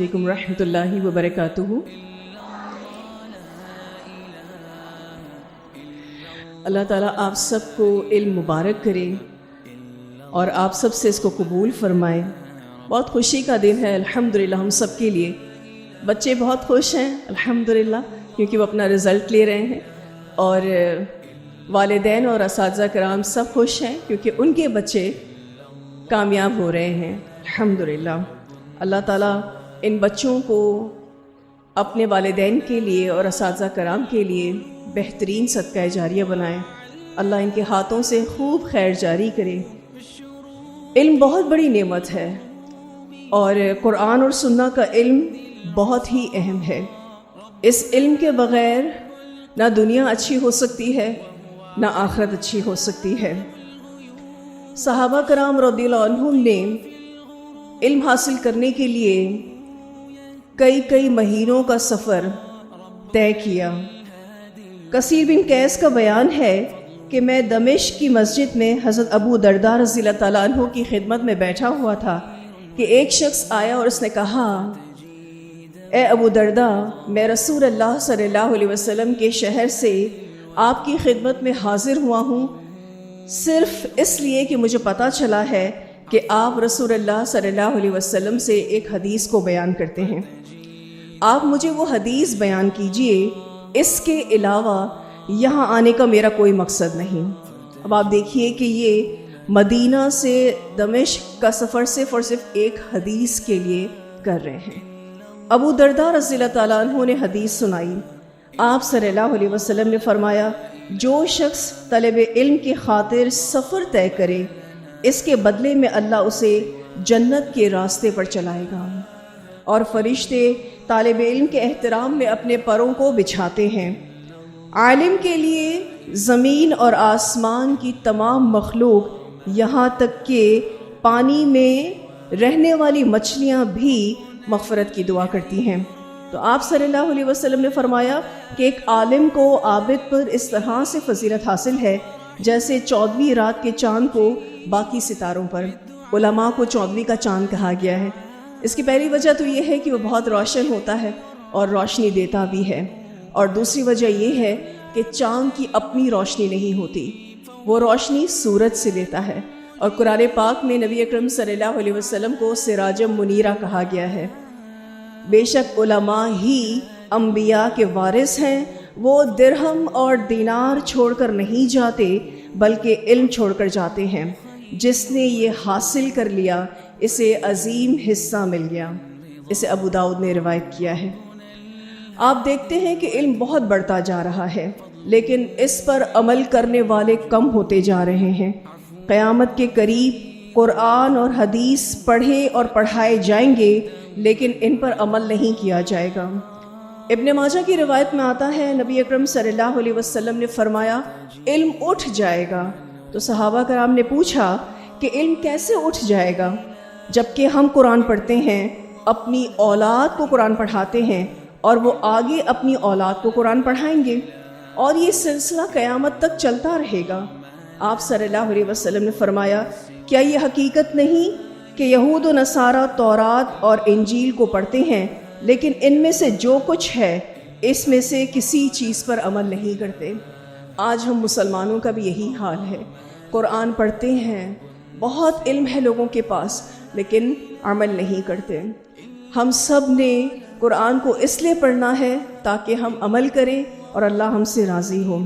علیکم ورحمۃ اللہ وبرکاتہ۔ اللہ تعالیٰ آپ سب کو علم مبارک کرے اور آپ سب سے اس کو قبول فرمائے۔ بہت خوشی کا دن ہے الحمدللہ ہم سب کے لیے۔ بچے بہت خوش ہیں الحمدللہ کیونکہ وہ اپنا رزلٹ لے رہے ہیں، اور والدین اور اساتذہ کرام سب خوش ہیں کیونکہ ان کے بچے کامیاب ہو رہے ہیں الحمدللہ۔ اللہ تعالیٰ ان بچوں کو اپنے والدین کے لیے اور اساتذہ کرام کے لیے بہترین صدقہ جاریہ بنائے۔ اللہ ان کے ہاتھوں سے خوب خیر جاری کرے۔ علم بہت بڑی نعمت ہے اور قرآن اور سنت کا علم بہت ہی اہم ہے۔ اس علم کے بغیر نہ دنیا اچھی ہو سکتی ہے نہ آخرت اچھی ہو سکتی ہے۔ صحابہ کرام رضی اللہ عنہم نے علم حاصل کرنے کے لیے کئی مہینوں کا سفر طے کیا۔ کثیر بن قیس کا بیان ہے کہ میں دمشق کی مسجد میں حضرت ابو درداء رضی اللہ تعالیٰ عنہ کی خدمت میں بیٹھا ہوا تھا کہ ایک شخص آیا اور اس نے کہا، اے ابو درداء، میں رسول اللہ صلی اللہ علیہ وسلم کے شہر سے آپ کی خدمت میں حاضر ہوا ہوں صرف اس لیے کہ مجھے پتہ چلا ہے کہ آپ رسول اللہ صلی اللہ علیہ وسلم سے ایک حدیث کو بیان کرتے ہیں۔ آپ مجھے وہ حدیث بیان کیجئے، اس کے علاوہ یہاں آنے کا میرا کوئی مقصد نہیں۔ اب آپ دیکھیے کہ یہ مدینہ سے دمشق کا سفر صرف اور صرف ایک حدیث کے لیے کر رہے ہیں۔ ابو درداء رضی اللہ تعالیٰ عنہ نے حدیث سنائی۔ آپ صلی اللہ علیہ وسلم نے فرمایا، جو شخص طلب علم کی خاطر سفر طے کرے اس کے بدلے میں اللہ اسے جنت کے راستے پر چلائے گا، اور فرشتے طالب علم کے احترام میں اپنے پروں کو بچھاتے ہیں۔ عالم کے لیے زمین اور آسمان کی تمام مخلوق، یہاں تک کہ پانی میں رہنے والی مچھلیاں بھی مغفرت کی دعا کرتی ہیں۔ تو آپ صلی اللہ علیہ وسلم نے فرمایا کہ ایک عالم کو عابد پر اس طرح سے فضیلت حاصل ہے جیسے 14ویں رات کے چاند کو باقی ستاروں پر۔ علماء کو 14ویں کا چاند کہا گیا ہے۔ اس کی پہلی وجہ تو یہ ہے کہ وہ بہت روشن ہوتا ہے اور روشنی دیتا بھی ہے، اور دوسری وجہ یہ ہے کہ چاند کی اپنی روشنی نہیں ہوتی، وہ روشنی سورج سے دیتا ہے، اور قرآن پاک میں نبی اکرم صلی اللہ علیہ وسلم کو سراجم منیرہ کہا گیا ہے۔ بے شک علماء ہی انبیاء کے وارث ہیں، وہ درہم اور دینار چھوڑ کر نہیں جاتے بلکہ علم چھوڑ کر جاتے ہیں۔ جس نے یہ حاصل کر لیا اسے عظیم حصہ مل گیا۔ اسے ابو داؤد نے روایت کیا ہے۔ آپ دیکھتے ہیں کہ علم بہت بڑھتا جا رہا ہے لیکن اس پر عمل کرنے والے کم ہوتے جا رہے ہیں۔ قیامت کے قریب قرآن اور حدیث پڑھے اور پڑھائے جائیں گے لیکن ان پر عمل نہیں کیا جائے گا۔ ابن ماجہ کی روایت میں آتا ہے، نبی اکرم صلی اللہ علیہ وسلم نے فرمایا، علم اٹھ جائے گا۔ تو صحابہ کرام نے پوچھا کہ علم کیسے اٹھ جائے گا؟ جبکہ ہم قرآن پڑھتے ہیں، اپنی اولاد کو قرآن پڑھاتے ہیں اور وہ آگے اپنی اولاد کو قرآن پڑھائیں گے، اور یہ سلسلہ قیامت تک چلتا رہے گا۔ آپ صلی اللہ علیہ وسلم نے فرمایا، کیا یہ حقیقت نہیں کہ یہود و نصارہ تورات اور انجیل کو پڑھتے ہیں لیکن ان میں سے جو کچھ ہے اس میں سے کسی چیز پر عمل نہیں کرتے؟ آج ہم مسلمانوں کا بھی یہی حال ہے۔ قرآن پڑھتے ہیں، بہت علم ہے لوگوں کے پاس لیکن عمل نہیں کرتے۔ ہم سب نے قرآن کو اس لیے پڑھنا ہے تاکہ ہم عمل کریں اور اللہ ہم سے راضی ہو۔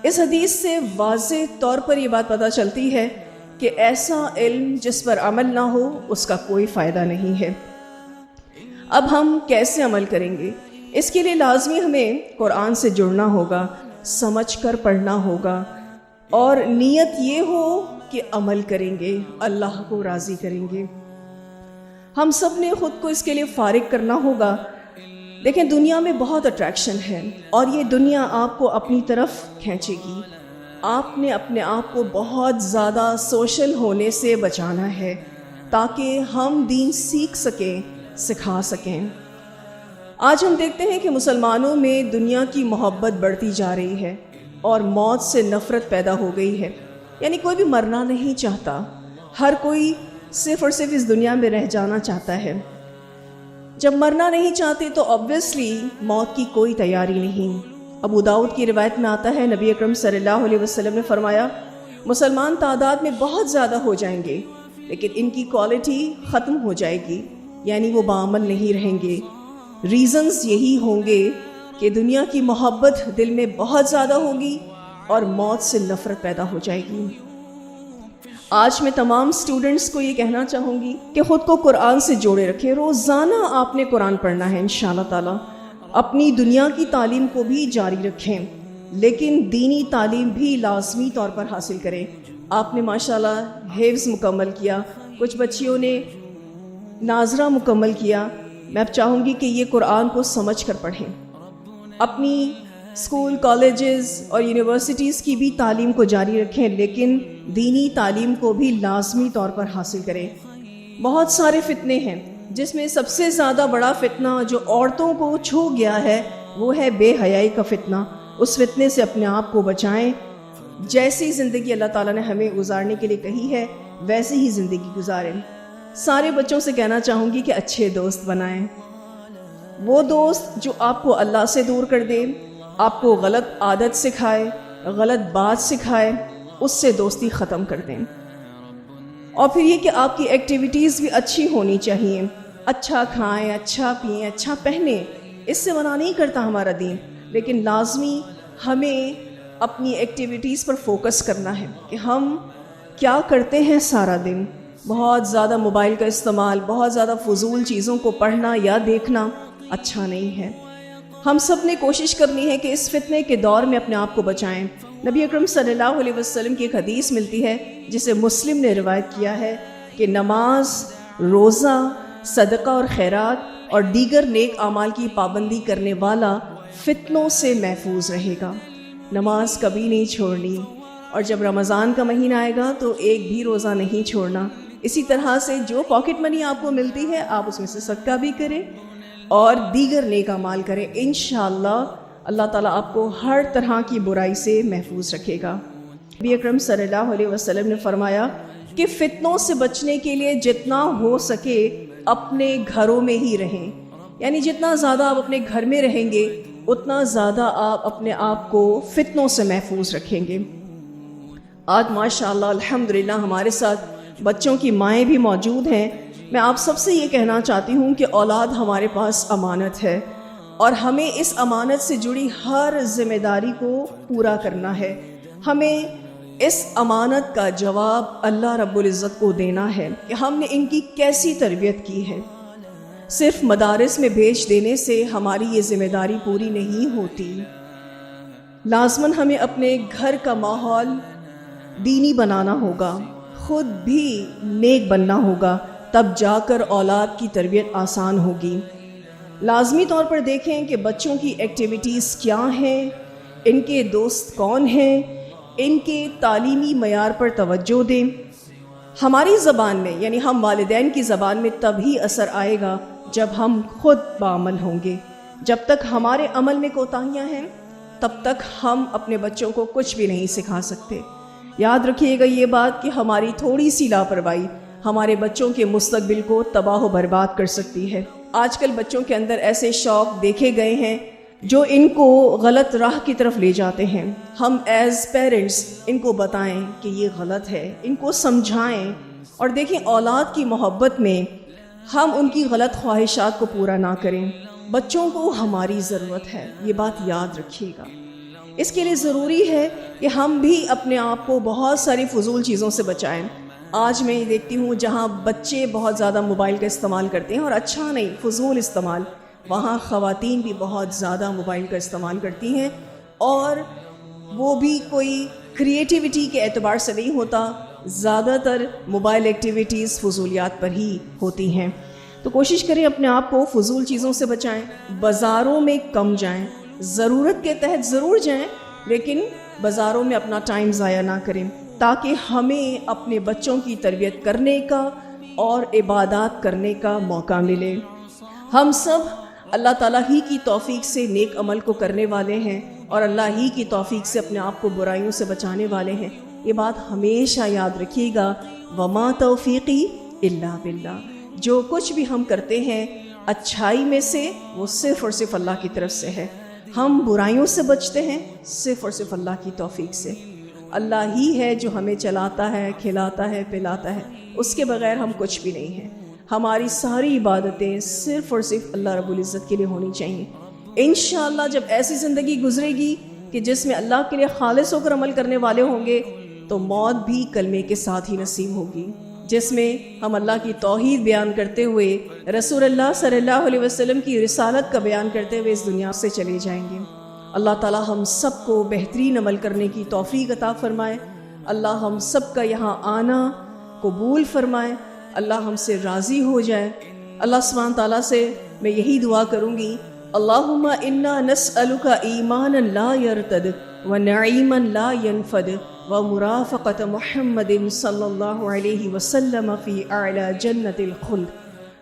اس حدیث سے واضح طور پر یہ بات پتہ چلتی ہے کہ ایسا علم جس پر عمل نہ ہو اس کا کوئی فائدہ نہیں ہے۔ اب ہم کیسے عمل کریں گے؟ اس کے لیے لازمی ہمیں قرآن سے جڑنا ہوگا، سمجھ کر پڑھنا ہوگا، اور نیت یہ ہو کہ عمل کریں گے، اللہ کو راضی کریں گے۔ ہم سب نے خود کو اس کے لیے فارغ کرنا ہوگا۔ دیکھیں، دنیا میں بہت اٹریکشن ہے اور یہ دنیا آپ کو اپنی طرف کھینچے گی۔ آپ نے اپنے آپ کو بہت زیادہ سوشل ہونے سے بچانا ہے تاکہ ہم دین سیکھ سکیں، سکھا سکیں۔ آج ہم دیکھتے ہیں کہ مسلمانوں میں دنیا کی محبت بڑھتی جا رہی ہے اور موت سے نفرت پیدا ہو گئی ہے۔ یعنی کوئی بھی مرنا نہیں چاہتا، ہر کوئی صرف اور صرف اس دنیا میں رہ جانا چاہتا ہے۔ جب مرنا نہیں چاہتے تو obviously موت کی کوئی تیاری نہیں۔ ابو داؤد کی روایت میں آتا ہے، نبی اکرم صلی اللہ علیہ وسلم نے فرمایا مسلمان تعداد میں بہت زیادہ ہو جائیں گے لیکن ان کی کوالٹی ختم ہو جائے گی، یعنی وہ باعمل نہیں رہیں گے۔ ریزنز یہی ہوں گے کہ دنیا کی محبت دل میں بہت زیادہ ہوگی اور موت سے نفرت پیدا ہو جائے گی۔ آج میں تمام سٹوڈنٹس کو یہ کہنا چاہوں گی کہ خود کو قرآن سے جوڑے رکھیں۔ روزانہ آپ نے قرآن پڑھنا ہے انشاءاللہ تعالی۔ اپنی دنیا کی تعلیم کو بھی جاری رکھیں لیکن دینی تعلیم بھی لازمی طور پر حاصل کریں۔ آپ نے ماشاءاللہ حفظ مکمل کیا، کچھ بچیوں نے ناظرہ مکمل کیا۔ میں اب چاہوں گی کہ یہ قرآن کو سمجھ کر پڑھیں۔ اپنی اسکول، کالجز اور یونیورسٹیز کی بھی تعلیم کو جاری رکھیں لیکن دینی تعلیم کو بھی لازمی طور پر حاصل کریں۔ بہت سارے فتنے ہیں جس میں سب سے زیادہ بڑا فتنہ جو عورتوں کو چھو گیا ہے وہ ہے بے حیائی کا فتنہ۔ اس فتنے سے اپنے آپ کو بچائیں۔ جیسی زندگی اللہ تعالیٰ نے ہمیں گزارنے کے لیے کہی ہے ویسے ہی زندگی گزاریں۔ سارے بچوں سے کہنا چاہوں گی کہ اچھے دوست بنائیں، وہ دوست جو آپ کو اللہ سے دور کر دے، آپ کو غلط عادت سکھائے، غلط بات سکھائے، اس سے دوستی ختم کر دیں۔ اور پھر یہ کہ آپ کی ایکٹیویٹیز بھی اچھی ہونی چاہیے، اچھا کھائیں، اچھا پئیں، اچھا پہنیں۔ اس سے منع نہیں کرتا ہمارا دین، لیکن لازمی ہمیں اپنی ایکٹیویٹیز پر فوکس کرنا ہے کہ ہم کیا کرتے ہیں سارا دن۔ بہت زیادہ موبائل کا استعمال، بہت زیادہ فضول چیزوں کو پڑھنا یا دیکھنا اچھا نہیں ہے۔ ہم سب نے کوشش کرنی ہے کہ اس فتنے کے دور میں اپنے آپ کو بچائیں۔ نبی اکرم صلی اللہ علیہ وسلم کی ایک حدیث ملتی ہے جسے مسلم نے روایت کیا ہے کہ نماز، روزہ، صدقہ اور خیرات اور دیگر نیک اعمال کی پابندی کرنے والا فتنوں سے محفوظ رہے گا۔ نماز کبھی نہیں چھوڑنی، اور جب رمضان کا مہینہ آئے گا تو ایک بھی روزہ نہیں چھوڑنا۔ اسی طرح سے جو پاکٹ منی آپ کو ملتی ہے آپ اس میں سے صدقہ بھی کریں اور دیگر نیک اعمال کریں۔ انشاءاللہ اللہ تعالیٰ آپ کو ہر طرح کی برائی سے محفوظ رکھے گا۔ نبی اکرم صلی اللہ علیہ وسلم نے فرمایا کہ فتنوں سے بچنے کے لیے جتنا ہو سکے اپنے گھروں میں ہی رہیں، یعنی جتنا زیادہ آپ اپنے گھر میں رہیں گے اتنا زیادہ آپ اپنے آپ کو فتنوں سے محفوظ رکھیں گے۔ آج ماشاءاللہ الحمدللہ ہمارے ساتھ بچوں کی مائیں بھی موجود ہیں۔ میں آپ سب سے یہ کہنا چاہتی ہوں کہ اولاد ہمارے پاس امانت ہے اور ہمیں اس امانت سے جڑی ہر ذمہ داری کو پورا کرنا ہے۔ ہمیں اس امانت کا جواب اللہ رب العزت کو دینا ہے کہ ہم نے ان کی کیسی تربیت کی ہے۔ صرف مدارس میں بھیج دینے سے ہماری یہ ذمہ داری پوری نہیں ہوتی، لازماً ہمیں اپنے گھر کا ماحول دینی بنانا ہوگا، خود بھی نیک بننا ہوگا، تب جا کر اولاد کی تربیت آسان ہوگی۔ لازمی طور پر دیکھیں کہ بچوں کی ایکٹیویٹیز کیا ہیں، ان کے دوست کون ہیں، ان کے تعلیمی معیار پر توجہ دیں۔ ہماری زبان میں یعنی ہم والدین کی زبان میں تبھی اثر آئے گا جب ہم خود بعمل ہوں گے۔ جب تک ہمارے عمل میں کوتاہیاں ہیں تب تک ہم اپنے بچوں کو کچھ بھی نہیں سکھا سکتے۔ یاد رکھیے گا یہ بات کہ ہماری تھوڑی سی لاپرواہی ہمارے بچوں کے مستقبل کو تباہ و برباد کر سکتی ہے۔ آج کل بچوں کے اندر ایسے شوق دیکھے گئے ہیں جو ان کو غلط راہ کی طرف لے جاتے ہیں۔ ہم ایز پیرنٹس ان کو بتائیں کہ یہ غلط ہے، ان کو سمجھائیں، اور دیکھیں اولاد کی محبت میں ہم ان کی غلط خواہشات کو پورا نہ کریں۔ بچوں کو ہماری ضرورت ہے، یہ بات یاد رکھیے گا۔ اس کے لیے ضروری ہے کہ ہم بھی اپنے آپ کو بہت ساری فضول چیزوں سے بچائیں۔ آج میں یہ دیکھتی ہوں جہاں بچے بہت زیادہ موبائل کا استعمال کرتے ہیں، اور اچھا نہیں، فضول استعمال، وہاں خواتین بھی بہت زیادہ موبائل کا استعمال کرتی ہیں، اور وہ بھی کوئی کریٹیوٹی کے اعتبار سے نہیں ہوتا، زیادہ تر موبائل ایکٹیویٹیز فضولیات پر ہی ہوتی ہیں۔ تو کوشش کریں اپنے آپ کو فضول چیزوں سے بچائیں، بازاروں میں کم جائیں، ضرورت کے تحت ضرور جائیں لیکن بازاروں میں اپنا ٹائم ضائع نہ کریں، تاکہ ہمیں اپنے بچوں کی تربیت کرنے کا اور عبادات کرنے کا موقع ملے۔ ہم سب اللہ تعالیٰ ہی کی توفیق سے نیک عمل کو کرنے والے ہیں اور اللہ ہی کی توفیق سے اپنے آپ کو برائیوں سے بچانے والے ہیں۔ یہ بات ہمیشہ یاد رکھیے گا، وما توفیقی الا باللہ۔ جو کچھ بھی ہم کرتے ہیں اچھائی میں سے وہ صرف اور صرف اللہ کی طرف سے ہے، ہم برائیوں سے بچتے ہیں صرف اور صرف اللہ کی توفیق سے۔ اللہ ہی ہے جو ہمیں چلاتا ہے، کھلاتا ہے، پلاتا ہے، اس کے بغیر ہم کچھ بھی نہیں ہیں۔ ہماری ساری عبادتیں صرف اور صرف اللہ رب العزت کے لیے ہونی چاہیے۔ انشاءاللہ جب ایسی زندگی گزرے گی کہ جس میں اللہ کے لیے خالص ہو کر عمل کرنے والے ہوں گے، تو موت بھی کلمے کے ساتھ ہی نصیب ہوگی، جس میں ہم اللہ کی توحید بیان کرتے ہوئے، رسول اللہ صلی اللہ علیہ وسلم کی رسالت کا بیان کرتے ہوئے اس دنیا سے چلے جائیں گے۔ اللہ تعالی ہم سب کو بہترین عمل کرنے کی توفیق عطا فرمائے۔ اللہ ہم سب کا یہاں آنا قبول فرمائے، اللہ ہم سے راضی ہو جائے۔ اللہ سبحانہ تعالیٰ سے میں یہی دعا کروں گی، اللہم انا نسألک ایمانا لا یرتد ونعیما لا ینفد ومرافقۃ محمد صلی اللہ علیہ وسلم فی اعلی جنت الخلد۔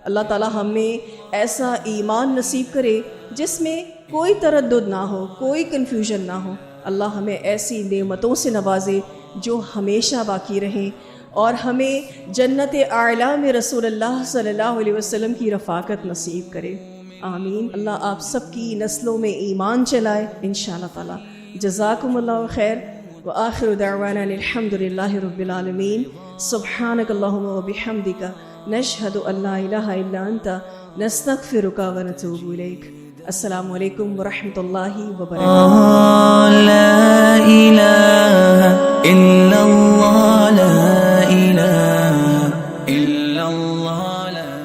اللہ تعالیٰ ہمیں ایسا ایمان نصیب کرے جس میں کوئی تردد نہ ہو، کوئی کنفیوژن نہ ہو۔ اللہ ہمیں ایسی نعمتوں سے نوازے جو ہمیشہ باقی رہیں، اور ہمیں جنت اعلیٰ میں رسول اللہ صلی اللہ علیہ وسلم کی رفاقت نصیب کرے، آمین۔ اللہ آپ سب کی نسلوں میں ایمان چلائے انشاءاللہ تعالی۔ جزاکم اللہ خیر، وآخر دعوانا الحمد للہ رب العالمین۔ سبحانک اللہم وبحمدک، نشہد ان لا الہ الا انت، نستغفرک ونتوب الیک۔ السلام علیکم ورحمۃ اللہ وبرکاتہ۔ لا إله إلا الله، لا إله إلا الله، لا